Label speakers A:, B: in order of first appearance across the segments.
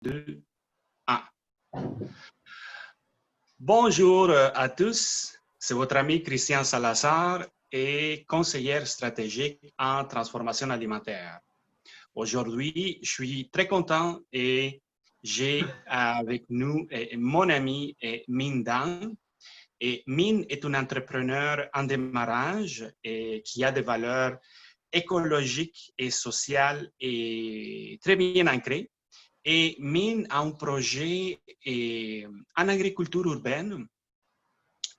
A: 2, 1. Bonjour à tous, c'est votre ami Christian Salazar et conseiller stratégique en transformation alimentaire. Aujourd'hui, je suis très content et j'ai avec nous mon ami Minh Dang. Et Minh est un entrepreneur en démarrage et qui a des valeurs écologiques et sociales et très bien ancrées. Et Minh a un projet en agriculture urbaine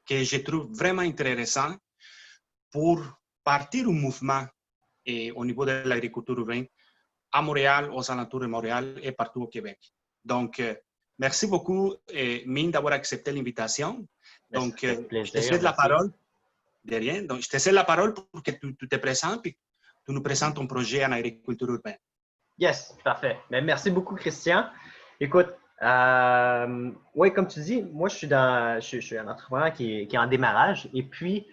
A: que je trouve vraiment intéressant pour partir un mouvement au niveau de l'agriculture urbaine à Montréal, aux alentours de Montréal et partout au Québec. Donc, merci beaucoup, Minh, d'avoir accepté l'invitation. Donc, je te cède la parole. De rien. Donc, je te cède la parole pour que tu te présentes et tu nous présentes ton projet en agriculture urbaine.
B: Yes, parfait. Mais merci beaucoup, Christian. Écoute, oui, comme tu dis, moi, je suis un entrepreneur qui est en démarrage. Et puis,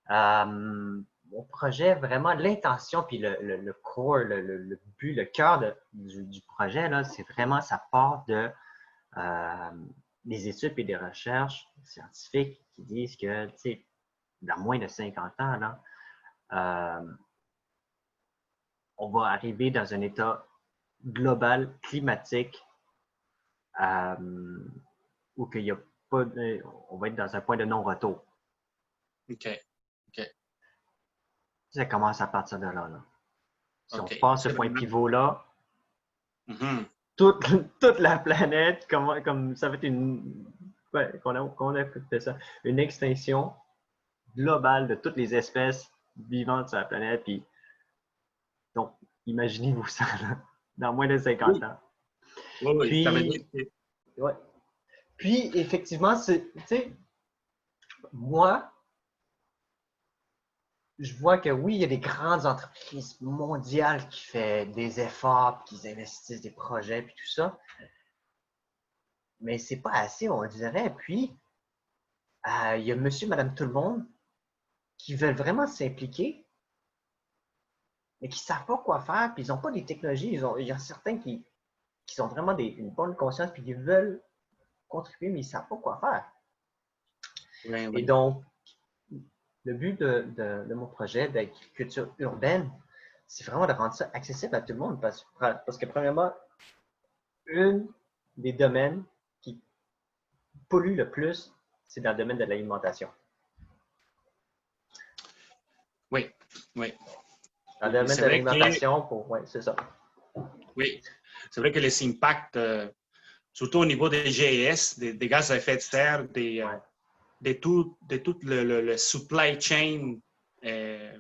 B: mon projet, vraiment, l'intention, puis le core, le but, le cœur du projet, c'est vraiment, ça part de des études et des recherches scientifiques qui disent que, tu sais, dans moins de 50 ans, on va arriver dans un état global, climatique, où il y a pas on va être dans un point de non-retour.
A: OK.
B: Ça commence à partir de là. Si on passe ce point pivot-là, toute la planète, comme ça va être qu'on a fait ça, une extinction globale de toutes les espèces vivantes sur la planète. Puis, donc, imaginez-vous ça dans moins de 50 ans.
A: Oui,
B: puis,
A: ça veut dire que...
B: ouais. Puis, effectivement, tu sais, moi, je vois que oui, il y a des grandes entreprises mondiales qui font des efforts, qui investissent des projets, puis tout ça. Mais c'est pas assez, on dirait. Puis, il y a monsieur, madame, tout le monde qui veulent vraiment s'impliquer, mais qui ne savent pas quoi faire, puis ils n'ont pas des technologies. Il y a certains qui ont vraiment une bonne conscience, puis qui veulent contribuer, mais ils ne savent pas quoi faire.
A: Oui.
B: Et donc, le but de mon projet d'agriculture urbaine, c'est vraiment de rendre ça accessible à tout le monde. Parce que premièrement, un des domaines qui pollue le plus, c'est dans le domaine de l'alimentation.
A: Oui.
B: Dans le domaine de l'alimentation, c'est ça.
A: Oui, c'est vrai que les impacts, surtout au niveau des GES, des gaz à effet de serre, de tout le supply chain de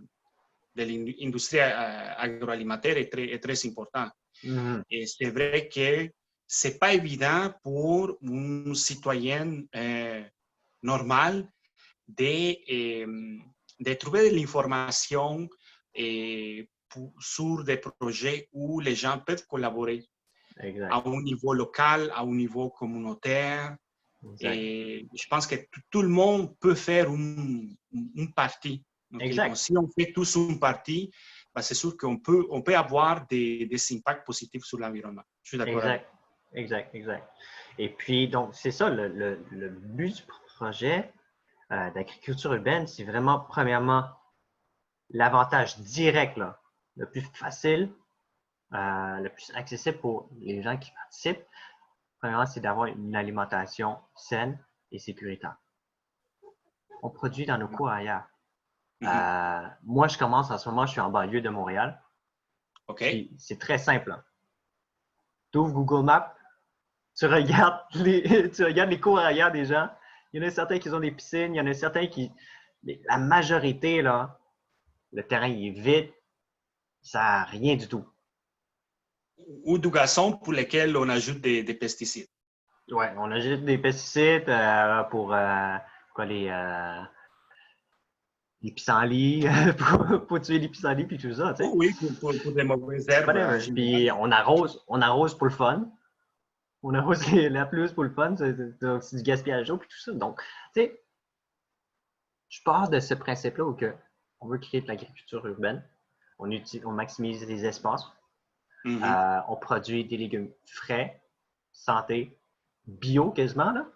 A: l'industrie agroalimentaire est très important.
B: Mm-hmm.
A: Et c'est vrai que ce n'est pas évident pour un citoyen normal de trouver de l'information sur des projets où les gens peuvent collaborer.
B: Exact.
A: À un niveau local, à un niveau communautaire.
B: Exact.
A: Et je pense que tout le monde peut faire une partie. Okay?
B: Exact.
A: Donc, si on fait tous une partie, ben, c'est sûr qu'on peut avoir des impacts positifs sur l'environnement. Je suis d'accord avec vous.
B: Exact. Et puis, donc, c'est ça, le but du projet d'agriculture urbaine, c'est vraiment, premièrement, l'avantage direct, le plus facile, le plus accessible pour les gens qui participent. Premièrement, c'est d'avoir une alimentation saine et sécuritaire. On produit dans nos cours ailleurs. Moi, je commence en ce moment, je suis en banlieue de Montréal.
A: OK.
B: C'est très simple. Tu ouvres Google Maps, tu regardes les cours ailleurs des gens. Il y en a certains qui ont des piscines, il y en a certains qui... La majorité, là, le terrain il est vide, ça n'a rien du tout.
A: Ou du gazon pour lesquels on ajoute des pesticides.
B: Oui, on ajoute des pesticides pour les pissenlits, pour tuer les pissenlits puis tout ça. Tu sais.
A: Oui, pour des mauvaises herbes.
B: Puis on arrose pour le fun. On arrose la pelouse pour le fun, c'est du gaspillage d'eau puis tout ça. Donc, tu sais, je pars de ce principe-là où on veut créer de l'agriculture urbaine. On maximise les espaces. On produit des légumes frais, santé, bio quasiment, là.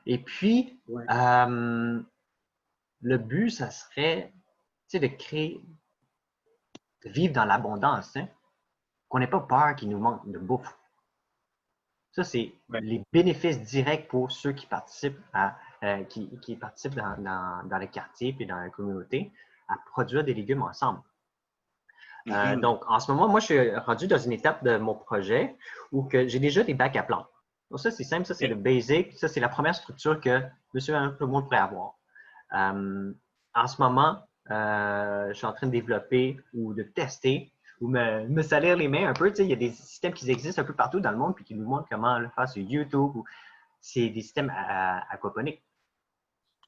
B: Et puis,
A: Ouais.
B: le but, ça serait de créer, de vivre dans l'abondance, hein? Qu'on n'ait pas peur qu'il nous manque de bouffe. Ça, c'est
A: Ouais.
B: les bénéfices directs pour ceux qui participent qui participent dans le quartier et dans la communauté à produire des légumes ensemble. Donc, en ce moment, moi, je suis rendu dans une étape de mon projet où j'ai déjà des bacs à plantes. Donc, ça, c'est simple, ça, c'est le basic. Ça, c'est la première structure que monsieur et tout le monde pourrait avoir. En ce moment, je suis en train de développer ou de tester ou me salir les mains un peu. Tu sais, il y a des systèmes qui existent un peu partout dans le monde puis qui nous montrent comment le faire sur YouTube. C'est des systèmes aquaponiques.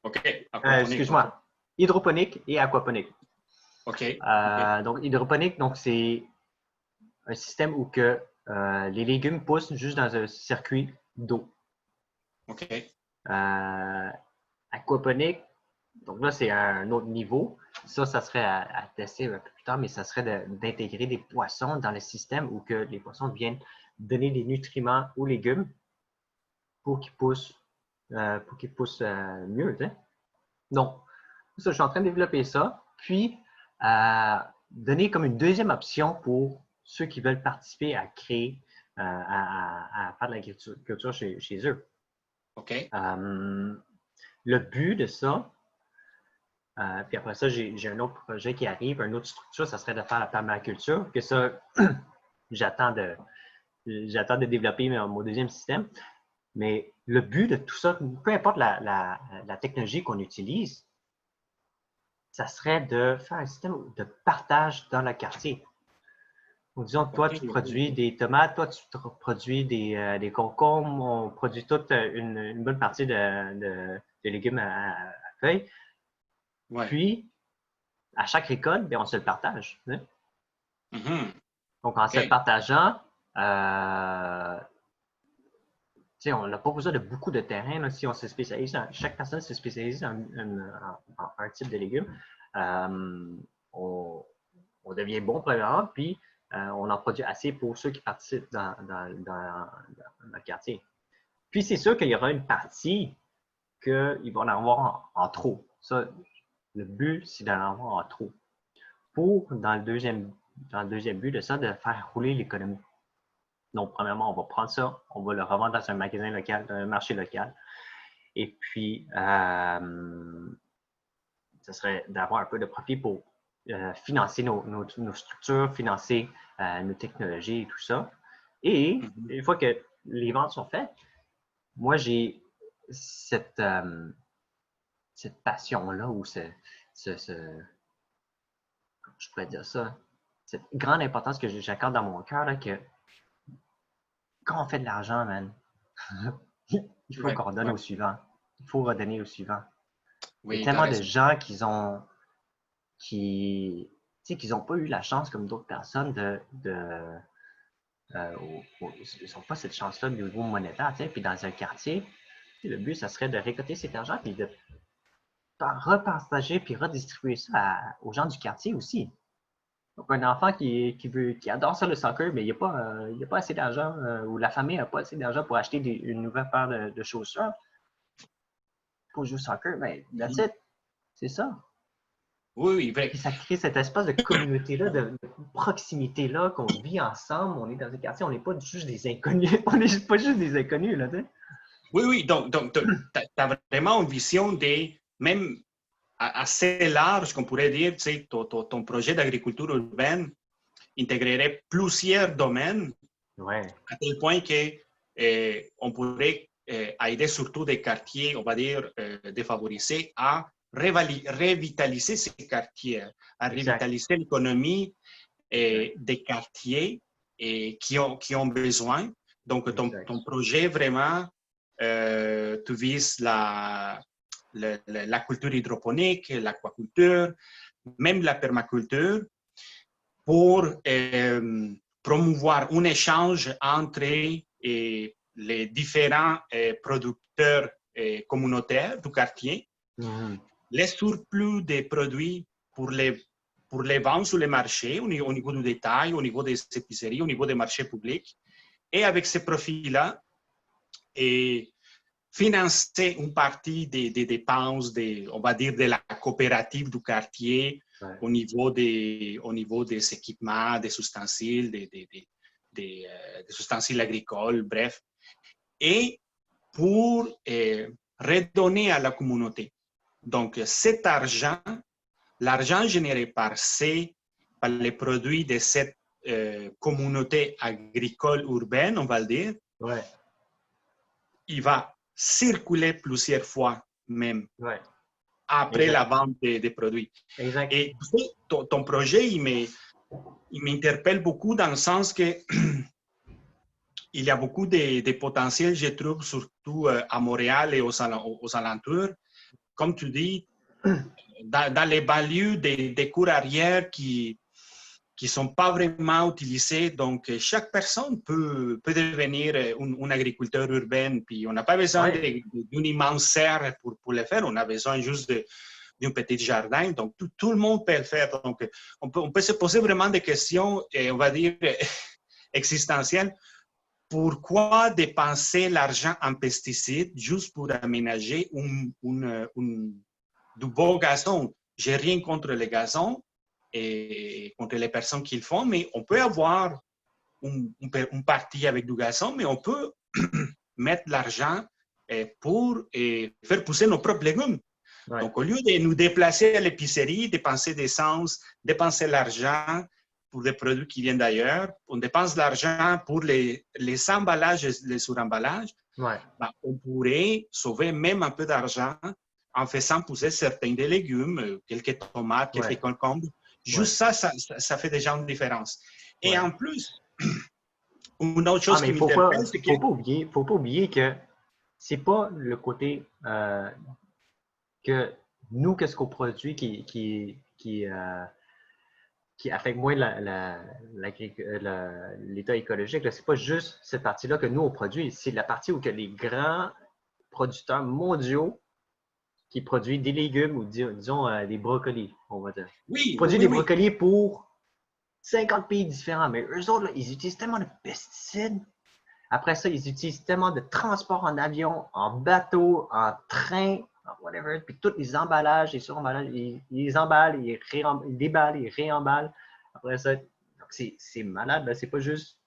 A: OK. Aquaponique.
B: Excuse-moi. Hydroponique et aquaponique.
A: OK.
B: Donc, hydroponique, donc c'est un système où que, les légumes poussent juste dans un circuit d'eau.
A: OK.
B: Aquaponique, donc là, c'est un autre niveau. Ça serait à tester un peu plus tard, mais ça serait d'intégrer des poissons dans le système où que les poissons viennent donner des nutriments aux légumes pour qu'ils poussent, mieux. T'sais. Donc, ça, je suis en train de développer ça. Puis, donner comme une deuxième option pour ceux qui veulent participer à créer, à faire de l'agriculture chez eux.
A: OK.
B: Le but de ça, puis après ça, j'ai un autre projet qui arrive, une autre structure, ça serait de faire la permaculture, que ça, j'attends de développer mon deuxième système. Mais le but de tout ça, peu importe la technologie qu'on utilise, ça serait de faire un système de partage dans le quartier. Donc, disons que toi, tu produis des tomates, toi, tu produis des concombres, on produit toute une bonne partie de légumes à feuilles.
A: Ouais.
B: Puis, à chaque récolte, bien, on se le partage. Hein? Donc, en se le partageant, on n'a pas besoin de beaucoup de terrain. Là, si on se spécialise, chaque personne se spécialise en un type de légumes. On devient bon premièrement, puis on en produit assez pour ceux qui participent dans le quartier. Puis c'est sûr qu'il y aura une partie qu'ils vont en avoir en trop. Ça, le but, c'est d'en avoir en trop. Pour, dans le deuxième but de ça, de faire rouler l'économie. Donc, premièrement, on va prendre ça, on va le revendre dans un magasin local, dans un marché local. Et puis, ça serait d'avoir un peu de profit pour financer nos structures, financer nos technologies et tout ça. Et une fois que les ventes sont faites, moi, j'ai cette passion-là ou comment je pourrais dire ça, cette grande importance que j'accorde dans mon cœur, là, que quand on fait de l'argent, man, il faut qu'on redonne au suivant. Il faut redonner au suivant.
A: Oui,
B: il y a tellement de gens qui n'ont pas eu la chance, comme d'autres personnes, ils n'ont pas cette chance-là de niveau monétaire. Puis dans un quartier, le but, ça serait de récolter cet argent et de repartager puis redistribuer ça aux gens du quartier aussi. Donc, un enfant qui adore ça le soccer, mais il n'y a pas assez d'argent, ou la famille n'a pas assez d'argent pour acheter une nouvelle paire de chaussures pour jouer au soccer, mais that's it. C'est ça.
A: Oui, vrai.
B: Et ça crée cet espace de communauté-là, de proximité-là, qu'on vit ensemble, on est dans un quartier, on n'est pas juste des inconnus. On n'est pas juste des inconnus, là, tu sais.
A: Oui, donc tu as vraiment une vision même assez large, qu'on pourrait dire, tu sais, ton projet d'agriculture urbaine intégrerait plusieurs domaines, à tel point qu'on pourrait aider surtout des quartiers, on va dire, défavorisés à revitaliser ces quartiers, à revitaliser l'économie des quartiers qui ont besoin. Donc, ton projet, vraiment, tu vises la culture hydroponique, l'aquaculture, même la permaculture, pour promouvoir un échange entre les différents producteurs communautaires du quartier. Les surplus des produits pour les vendre sur les marchés, au niveau du détail, au niveau des épiceries, au niveau des marchés publics. Et avec ces profits-là, et financer une partie des dépenses, on va dire, de la coopérative du quartier au niveau des équipements, des ustensiles, des ustensiles agricoles, bref, et pour redonner à la communauté. Donc, cet argent, l'argent généré par les produits de cette communauté agricole urbaine, on va le dire, il va circuler plusieurs fois même après la vente des produits.
B: Exact.
A: Et ton projet, il m'interpelle beaucoup dans le sens que il y a beaucoup de potentiel, je trouve, surtout à Montréal et aux alentours. Comme tu dis, dans les banlieues des cours arrière qui ne sont pas vraiment utilisés. Donc, chaque personne peut devenir un agriculteur urbain. Puis, on n'a pas besoin d'une immense serre pour le faire. On a besoin juste d'un petit jardin. Donc, tout le monde peut le faire. Donc, on peut se poser vraiment des questions, on va dire, existentielles. Pourquoi dépenser l'argent en pesticides juste pour aménager du beau gazon? J'ai rien contre le gazon et contre les personnes qui le font, mais on peut avoir une partie avec du gazon, mais on peut mettre l'argent pour faire pousser nos propres légumes. Donc, au lieu de nous déplacer à l'épicerie, dépenser des essence, dépenser l'argent pour des produits qui viennent d'ailleurs, on dépense l'argent pour les emballages et les suremballages, on pourrait sauver même un peu d'argent en faisant pousser certains des légumes, quelques tomates, quelques concombres. Juste ça fait déjà une différence. Et en plus, une autre chose qui m'interpelle, c'est que...
B: Faut pas oublier que c'est pas le côté que nous, qu'est-ce qu'on produit qui affecte moins l'état écologique. C'est pas juste cette partie-là que nous, on produit. C'est la partie où que les grands producteurs mondiaux qui produisent des légumes ou disons des brocolis, on va dire. Ils produisent des brocolis pour 50 pays différents, mais eux autres, là, ils utilisent tellement de pesticides. Après ça, ils utilisent tellement de transport en avion, en bateau, en train, whatever, puis tous les emballages, les suremballages, ils les emballent, ils déballent, ils réemballent. Après ça, c'est malade. C'est pas juste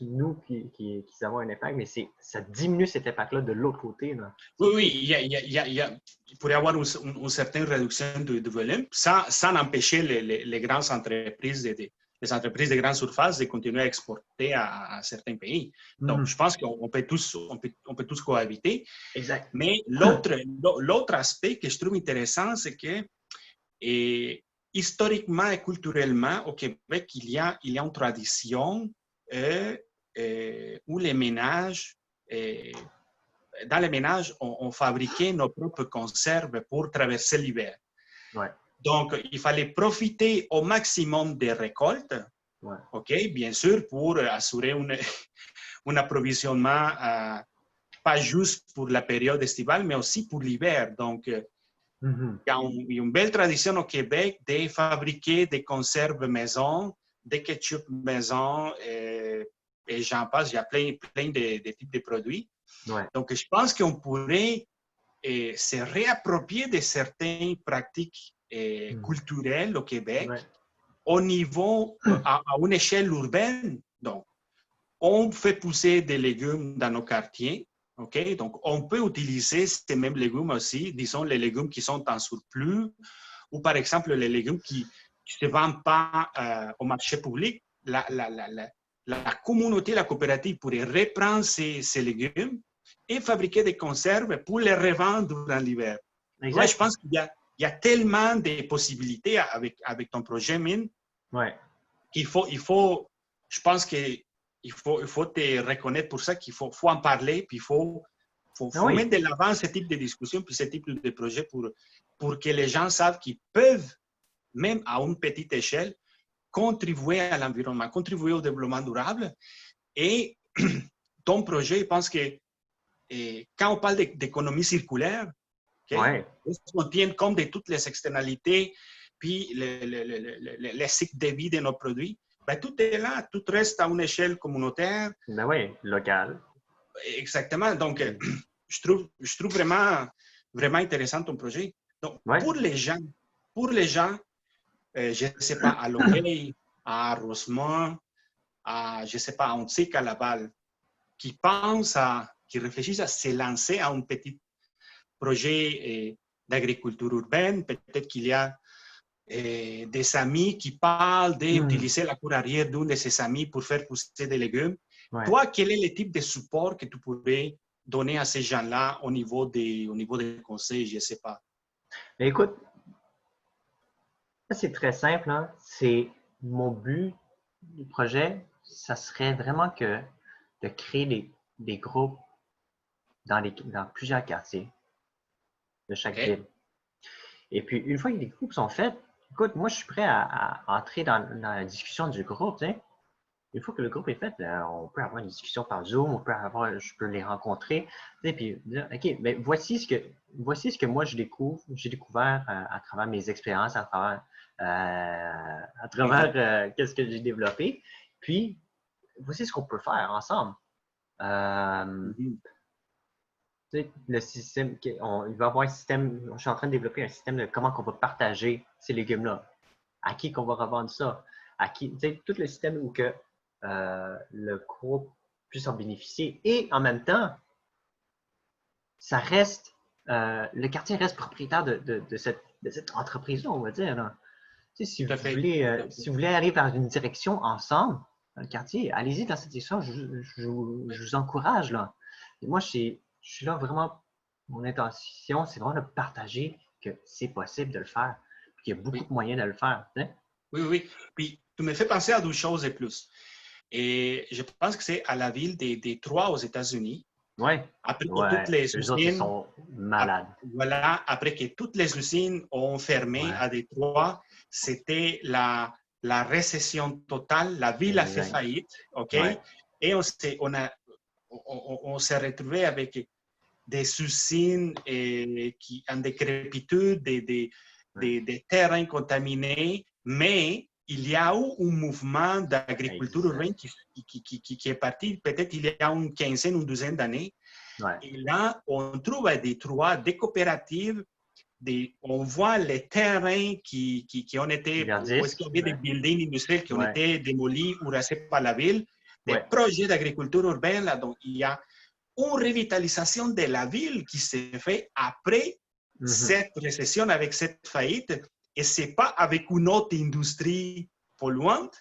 B: nous qui avons un impact, mais ça diminue cet impact-là de l'autre côté. Là.
A: Oui, il pourrait y avoir une certaine réduction de volume sans empêcher les grandes entreprises, les entreprises de grande surface de continuer à exporter à certains pays. Donc, je pense qu'on peut tous cohabiter.
B: Exact.
A: Mais l'autre aspect que je trouve intéressant, c'est que historiquement et culturellement, au Québec, il y a une tradition où les ménages, dans les ménages, on fabriquait nos propres conserves pour traverser l'hiver. Donc, il fallait profiter au maximum des récoltes, bien sûr, pour assurer un approvisionnement, pas juste pour la période estivale, mais aussi pour l'hiver. Donc, il y a une belle tradition au Québec de fabriquer des conserves maison, des ketchup maison, et j'en passe, il y a plein de types de produits. Donc, je pense qu'on pourrait se réapproprier de certaines pratiques culturelles au Québec au niveau, à une échelle urbaine. Donc, on fait pousser des légumes dans nos quartiers. Donc, on peut utiliser ces mêmes légumes aussi, disons les légumes qui sont en surplus, ou par exemple les légumes qui ne se vendent pas au marché public. La communauté, la coopérative pourrait reprendre ces légumes et fabriquer des conserves pour les revendre durant l'hiver. Là, je pense qu'il y a tellement de possibilités avec ton projet, Mine, qu'il faut, je pense qu'il faut te reconnaître pour ça qu'il faut en parler, puis il faut mettre de l'avant ce type de discussion, puis ce type de projet pour que les gens savent qu'ils peuvent, même à une petite échelle, contribuer à l'environnement, contribuer au développement durable. Et ton projet, je pense que quand on parle d'économie circulaire, on tient compte de toutes les externalités, puis les cycles de vie de nos produits. Ben, tout est là, tout reste à une échelle communautaire.
B: Locale.
A: exactement. Donc, je trouve vraiment, vraiment intéressant ton projet. Donc,
B: Ouais.
A: pour les gens, je ne sais pas, à l'oreille, à Rosemont, à, je ne sais pas, à Ontic, à Laval, qui réfléchissent à se lancer à un petit projet d'agriculture urbaine. Peut-être qu'il y a des amis qui parlent d'utiliser la cour arrière d'un de ses amis pour faire pousser des légumes.
B: Ouais.
A: Toi, quel est le type de support que tu pourrais donner à ces gens-là au niveau des conseils, je ne sais pas.
B: Mais écoute, c'est très simple. Hein? C'est mon but du projet, ça serait vraiment que de créer des groupes dans plusieurs quartiers de chaque
A: Okay.
B: ville. Et puis, une fois que les groupes sont faits, écoute, moi, je suis prêt à entrer dans la discussion du groupe. T'sais. Une fois que le groupe est fait, on peut avoir une discussion par Zoom, je peux les rencontrer, puis dire, OK, mais voici ce que moi j'ai découvert à travers mes expériences, à travers qu'est-ce que j'ai développé. Puis, voici ce qu'on peut faire ensemble. Le système, il va y avoir un système, je suis en train de développer un système de comment on va partager ces légumes-là. À qui qu'on va revendre ça? À qui, tout le système où que le groupe puisse en bénéficier. Et en même temps, ça reste, le quartier reste propriétaire de cette entreprise-là, on va dire. Là. Si vous voulez aller vers une direction ensemble dans le quartier, allez-y dans cette direction, je vous encourage. Là. Et moi, je suis là vraiment, mon intention, c'est vraiment de partager que c'est possible de le faire, qu'il y a beaucoup de moyens de le faire. Hein?
A: Oui. Puis, tu me fais penser à 2 choses et plus. Et je pense que c'est à la ville des Détroit aux États-Unis.
B: Oui.
A: Après que toutes les
B: eux autres, ils
A: usines,
B: sont malades.
A: Voilà, après que toutes les usines ont fermé à Détroit, c'était la récession totale. La ville a fait faillite, OK? Et on s'est retrouvé avec des usines qui en décrépitude, des terrains contaminés, mais il y a eu un mouvement d'agriculture urbaine qui est parti peut-être il y a une quinzaine, une douzaine d'années.
B: Ouais.
A: Et là, on trouve à Détroit des coopératives, on voit les terrains qui ont été, où est-ce qu'il y avait des buildings industriels qui ont été démolis ou rasés par la ville, des projets d'agriculture urbaine. Là, donc, il y a une revitalisation de la ville qui s'est fait après cette récession, avec cette faillite. Et ce n'est pas avec une autre industrie polluante,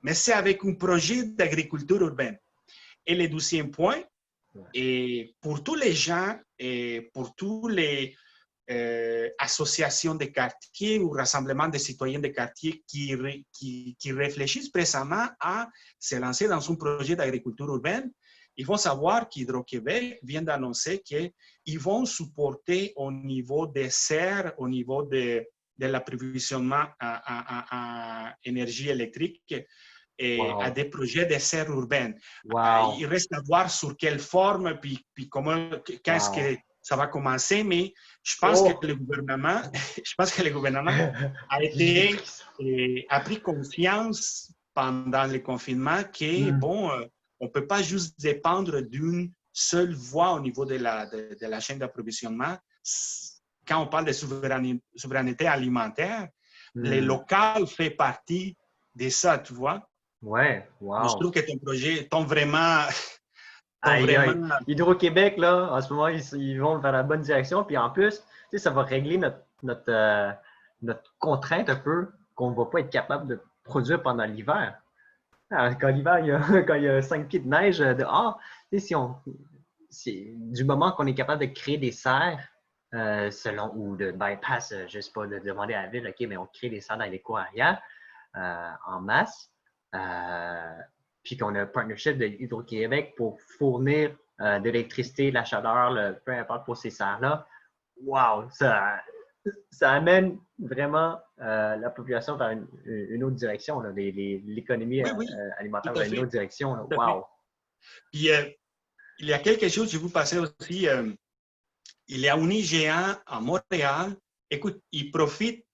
A: mais c'est avec un projet d'agriculture urbaine. Et le 12e point, et pour tous les gens et pour tous les associations de quartier ou rassemblements de citoyens de quartier qui réfléchissent précisément à se lancer dans un projet d'agriculture urbaine, ils vont savoir qu'Hydro-Québec vient d'annoncer qu'ils vont supporter au niveau des serres, au niveau de l'approvisionnement à énergie électrique, et à des projets de serres urbaines. Il reste à voir sur quelle forme, puis comment, quand est-ce que ça va commencer, mais je pense que le gouvernement, a pris conscience pendant le confinement que, bon, on ne peut pas juste dépendre d'une seule voie au niveau de la chaîne d'approvisionnement. Quand on parle de souveraineté alimentaire, le local fait partie de ça, tu vois.
B: Ouais, wow.
A: Je trouve que ton projet tombe vraiment...
B: Hydro-Québec, là, en ce moment, ils vont vers la bonne direction. Puis en plus, ça va régler notre contrainte un peu qu'on ne va pas être capable de produire pendant l'hiver. Quand l'hiver, quand il y a 5 pieds de neige dehors, du moment qu'on est capable de créer des serres, ou de bypass, je ne sais pas, de demander à la ville, OK, mais on crée des serres dans les cours arrière en masse. Puis qu'on a un partnership de Hydro-Québec pour fournir de l'électricité, de la chaleur, peu importe pour ces serres-là. Wow! Ça amène vraiment la population vers une autre direction, l'économie alimentaire vers une autre direction. Là. Wow!
A: Puis, il y a quelque chose, je vous passais aussi, il y a un IGA à Montréal. Écoute, il profite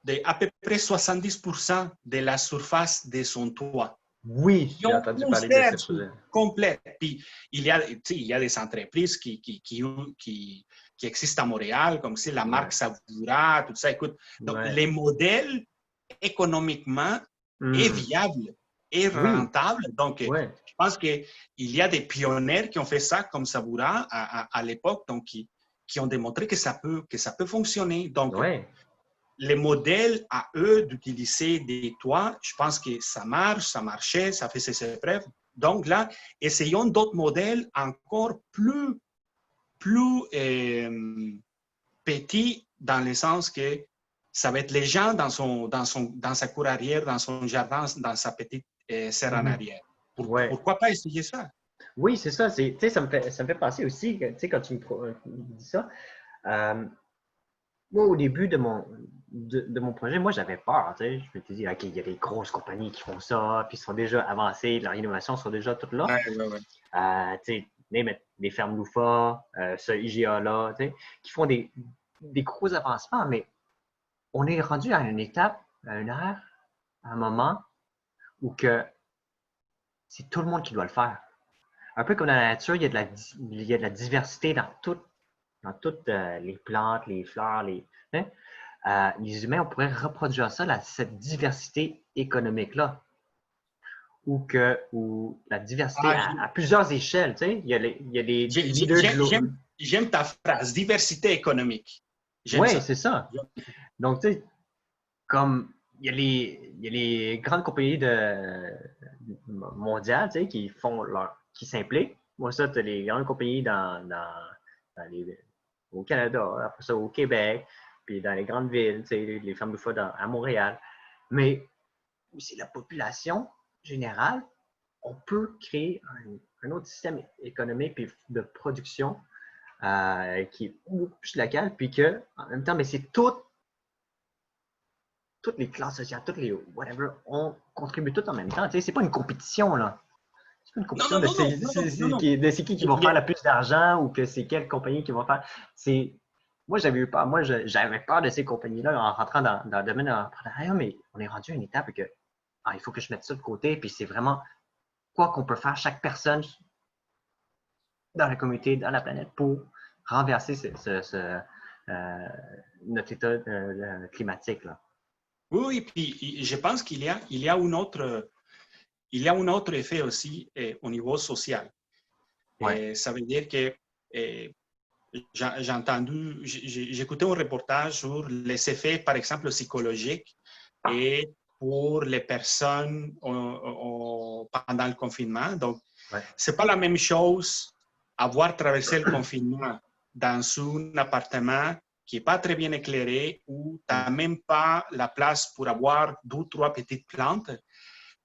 A: d'à peu près 70% de la surface de son toit.
B: Oui,
A: Qui
B: j'ai
A: ont
B: entendu parler de ce
A: concept
B: projet.
A: complet. Puis, il y a, tu sais, il y a des entreprises qui existent à Montréal, comme si la
B: Ouais,
A: marque Savoura, tout ça. Écoute, donc,
B: ouais.
A: les modèles économiquement est
B: Hmm.
A: viable et
B: Oui,
A: rentable. Donc,
B: ouais,
A: je pense qu'il y a des pionniers qui ont fait ça comme Savoura à l'époque, donc qui ont démontré que ça peut fonctionner. Donc,
B: ouais.
A: les modèles à eux d'utiliser des toits, je pense que ça marche, ça marchait, ça fait ses preuves. Donc là, essayons d'autres modèles encore plus petits dans le sens que ça va être les gens dans sa cour arrière, dans son jardin, dans sa petite serre en
B: Mhm.
A: arrière.
B: Ouais.
A: Pourquoi pas essayer ça?
B: Oui, c'est ça. Tu sais, ça me fait penser aussi, tu sais, quand tu me dis ça, euh, moi, au début de mon projet, moi, j'avais peur. Tu sais. Je m'étais dit, OK, il y a des grosses compagnies qui font ça, puis ils sont déjà avancées, leurs innovations sont déjà toutes là.
A: Ouais, ouais, ouais.
B: Tu sais, des fermes Loufa, ce IGA-là, tu sais, qui font des gros avancements, mais on est rendu à une étape, à une ère, à un moment où que c'est tout le monde qui doit le faire. Un peu comme dans la nature, il y a de la diversité dans toutes les plantes, les fleurs, hein. Les humains, on pourrait reproduire ça, cette diversité économique-là, ou la diversité
A: Ah,
B: à plusieurs échelles. Tu sais. Il y a des leaders
A: j'aime ta phrase, diversité économique. J'aime
B: Oui,
A: ça.
B: c'est ça. Donc, tu sais, comme il y a les grandes compagnies mondiales, tu sais, qui s'impliquent. Moi, ça, tu as les grandes compagnies au Canada, après ça au Québec, puis dans les grandes villes, tu sais, les femmes de foi à Montréal. Mais aussi la population générale, on peut créer un autre système économique et de production qui est beaucoup plus local, puis que, en même temps, mais c'est toutes les classes sociales, toutes les whatever, on contribue tout en même temps. Tu sais, c'est pas une compétition, là. C'est pas une
A: Non,
B: compétition
A: non,
B: de
A: non, non, non, non, non, non.
B: de c'est qui va faire le plus d'argent ou que c'est quelle compagnie qui va faire. C'est. Moi, j'avais eu peur. Moi, j'avais peur de ces compagnies-là en rentrant dans le domaine de l'entrepreneuriat, mais on est rendu à une étape que il faut que je mette ça de côté, puis c'est vraiment quoi qu'on peut faire chaque personne dans la communauté, dans la planète pour renverser euh, notre état climatique. Là.
A: Oui, puis je pense il y a il y a un autre effet aussi au niveau social.
B: Ouais.
A: Ça veut dire que j'ai entendu, j'ai écouté un reportage sur les effets, par exemple, psychologiques et pour les personnes pendant le confinement. Donc,
B: Ouais.
A: c'est pas la même chose avoir traversé le confinement dans un appartement qui n'est pas très bien éclairé, où tu n'as même pas la place pour avoir 2 ou 3 petites plantes,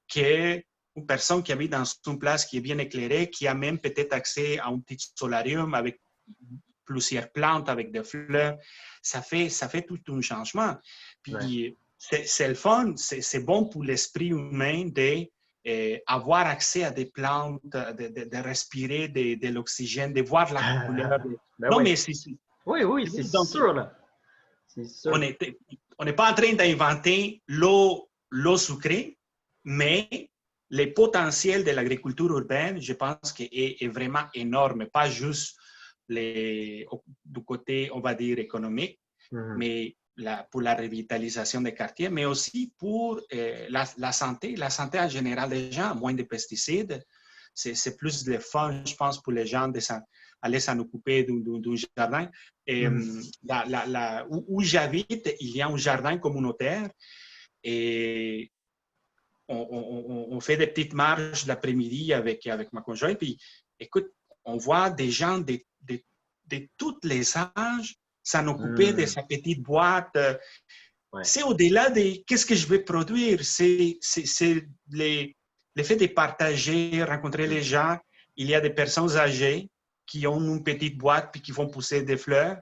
A: qu'une personne qui habite dans une place qui est bien éclairée, qui a même peut-être accès à un petit solarium avec plusieurs plantes, avec des fleurs. Ça fait tout un changement.
B: Ouais.
A: Puis, c'est le fun, c'est bon pour l'esprit humain avoir accès à des plantes, de respirer de l'oxygène, de voir la couleur.
B: Ben
A: Non,
B: oui.
A: mais
B: Oui, oui, c'est
A: donc,
B: sûr, là. C'est
A: on
B: sûr.
A: n'est pas en train d'inventer l'eau sucrée, mais le potentiel de l'agriculture urbaine, je pense qu'il est vraiment énorme, pas juste du côté, on va dire, économique,
B: Mhm.
A: mais pour la revitalisation des quartiers, mais aussi pour la santé en général des gens, moins de pesticides. C'est plus de fun, je pense, pour les gens aller s'en occuper d'un jardin. Et,
B: Mhm.
A: où j'habite, il y a un jardin communautaire et on fait des petites marches l'après-midi avec ma conjointe. Puis, écoute, on voit des gens de tous les âges s'en occuper de
B: Mhm.
A: sa petite boîte.
B: Ouais.
A: C'est au-delà de qu'est-ce que je vais produire. C'est l'effet de partager, rencontrer les
B: Mhm.
A: gens. Il y a des personnes âgées qui ont une petite boîte puis qui vont pousser des fleurs.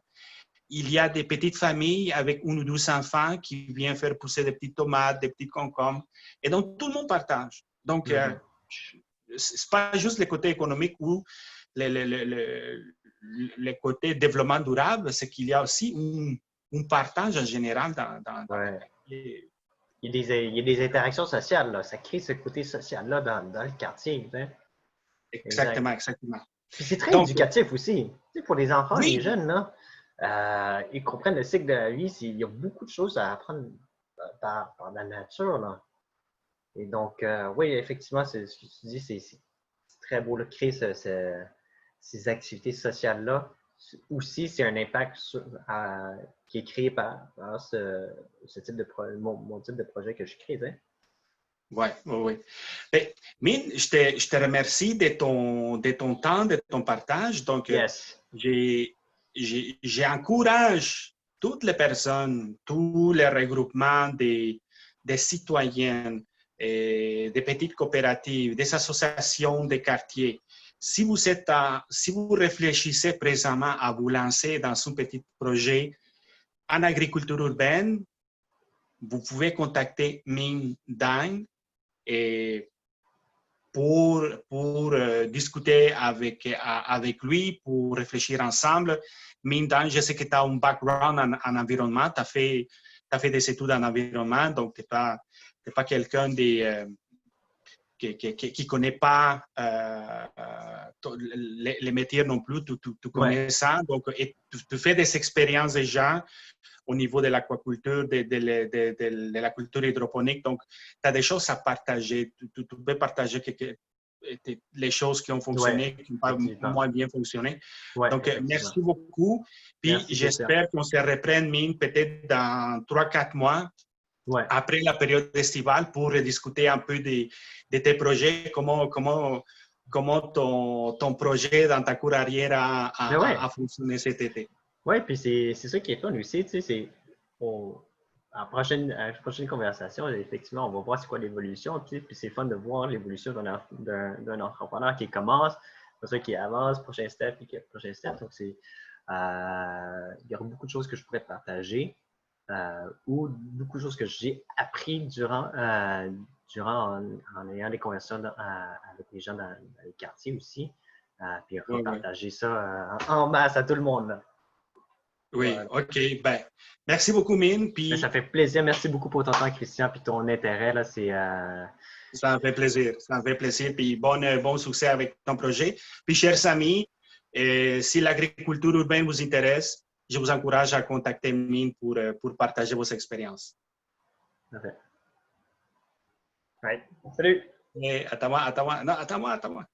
A: Il y a des petites familles avec 1 ou 2 enfants qui viennent faire pousser des petites tomates, des petites concombres. Et donc, tout le monde partage. Donc,
B: Mhm.
A: c'est pas juste le côté économique ou le côté développement durable, c'est qu'il y a aussi un partage en général dans
B: Ouais.
A: les quartiers.
B: il y a des interactions sociales, là. Ça crée ce côté social-là dans le quartier. Tu sais. Exact.
A: Exactement, exactement.
B: Puis c'est très
A: Donc,
B: éducatif aussi. Tu sais, pour les enfants, les
A: oui,
B: jeunes, là, ils comprennent le cycle de la vie. Il y a beaucoup de choses à apprendre par la nature. Là. Et donc, oui, effectivement, ce que tu dis, c'est très beau de créer ces activités sociales-là. Aussi, c'est un impact qui est créé par ce type de mon type de projet que je crée. Hein.
A: oui, oui. Oui. Mine, je te remercie de ton temps, de ton partage. Donc,
B: Yes.
A: j'encourage toutes les personnes, tous les regroupements des citoyens, des petites coopératives, des associations de quartiers. Si vous réfléchissez présentement à vous lancer dans un petit projet en agriculture urbaine, vous pouvez contacter Ming Dang et pour discuter avec lui, pour réfléchir ensemble. Ming Dang, je sais que tu as un background en environnement, tu as fait des études en environnement, donc tu n'es pas quelqu'un qui connaît pas les métiers non plus, tu connais
B: Ouais.
A: ça, donc et tu fais des expériences déjà au niveau de l'aquaculture, de la culture hydroponique. Donc, tu as des choses à partager. Tu peux partager les choses qui ont
B: Ouais,
A: fonctionné, qui n'ont pas
B: effectivement.
A: moins bien fonctionné.
B: Ouais,
A: Donc,
B: effectivement.
A: merci beaucoup. Puis,
B: Merci, Christian.
A: j'espère qu'on se reprenne, Ming, peut-être dans 3-4 mois,
B: Ouais.
A: après la période estivale, pour discuter un peu de tes projets, comment ton projet dans ta cour arrière
B: Mais ouais.
A: a fonctionné cet été.
B: Oui, puis c'est ça qui est fun aussi, tu sais, à la prochaine conversation, effectivement, on va voir c'est quoi l'évolution, tu sais, puis c'est fun de voir l'évolution d'un entrepreneur qui commence, pour ça qui avance, prochain step, puis prochain step. Donc, il y aura beaucoup de choses que je pourrais partager ou beaucoup de choses que j'ai appris durant en ayant des conversations avec les gens dans les quartiers aussi, puis
A: Ouais, ouais.
B: repartager ça en masse à tout le monde. Là.
A: Oui,
B: Voilà.
A: OK. Ben, merci beaucoup, Mine.
B: Ben, ça
A: Puis,
B: fait plaisir. Merci beaucoup pour ton temps, Christian, puis ton intérêt. Là,
A: ça me fait plaisir. Ça me fait plaisir. Puis, bon succès avec ton projet. Puis, chers amis, si l'agriculture urbaine vous intéresse, je vous encourage à contacter Mine pour partager vos expériences.
B: Parfait. Right. Salut!
A: Et attends-moi. Non, attends-moi.